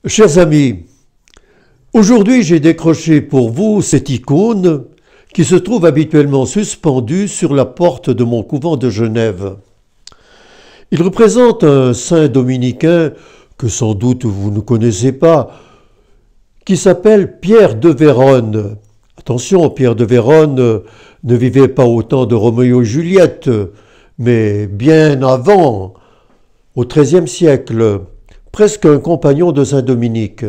Chers amis, aujourd'hui j'ai décroché pour vous cette icône qui se trouve habituellement suspendue sur la porte de mon couvent de Genève. Il représente un saint dominicain que sans doute vous ne connaissez pas, qui s'appelle Pierre de Vérone. Attention, Pierre de Vérone ne vivait pas au temps de Roméo et Juliette, mais bien avant, au XIIIe siècle, presque un compagnon de saint Dominique.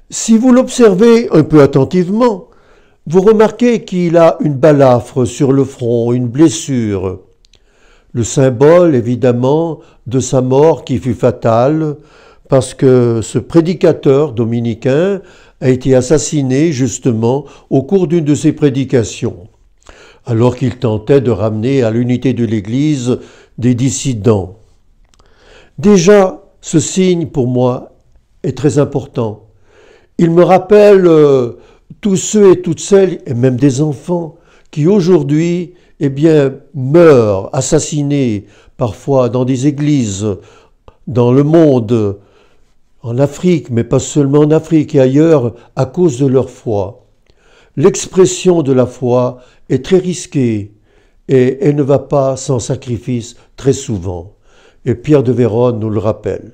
Si vous l'observez un peu attentivement, vous remarquez qu'il a une balafre sur le front, une blessure. Le symbole, évidemment, de sa mort qui fut fatale, parce que ce prédicateur dominicain a été assassiné justement au cours d'une de ses prédications, alors qu'il tentait de ramener à l'unité de l'Église des dissidents. Déjà, ce signe pour moi est très important. Il me rappelle tous ceux et toutes celles, et même des enfants, qui aujourd'hui meurent, assassinés, parfois dans des églises, dans le monde, en Afrique, mais pas seulement en Afrique et ailleurs, à cause de leur foi. L'expression de la foi est très risquée et elle ne va pas sans sacrifice très souvent. Et Pierre de Vérone nous le rappelle.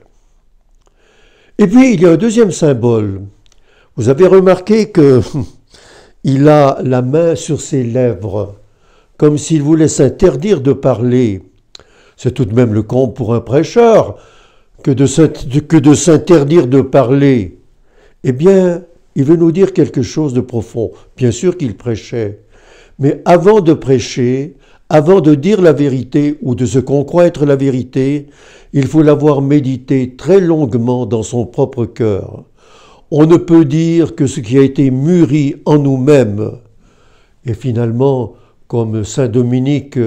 Et puis, il y a un deuxième symbole. Vous avez remarqué qu'il a la main sur ses lèvres, comme s'il voulait s'interdire de parler. C'est tout de même le comble pour un prêcheur que de s'interdire de parler. Eh bien, il veut nous dire quelque chose de profond. Bien sûr qu'il prêchait, mais avant de prêcher, avant de dire la vérité ou de ce qu'on croit être la vérité, il faut l'avoir médité très longuement dans son propre cœur. On ne peut dire que ce qui a été mûri en nous-mêmes. Et finalement, comme saint Dominique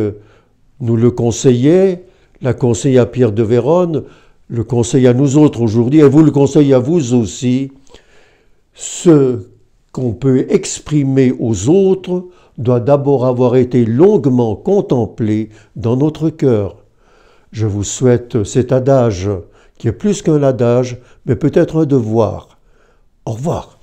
nous le conseillait, l'a conseillé à Pierre de Vérone, le conseille à nous autres aujourd'hui, et vous le conseillez à vous aussi, ce qu'on peut exprimer aux autres doit d'abord avoir été longuement contemplé dans notre cœur. Je vous souhaite cet adage, qui est plus qu'un adage, mais peut-être un devoir. Au revoir.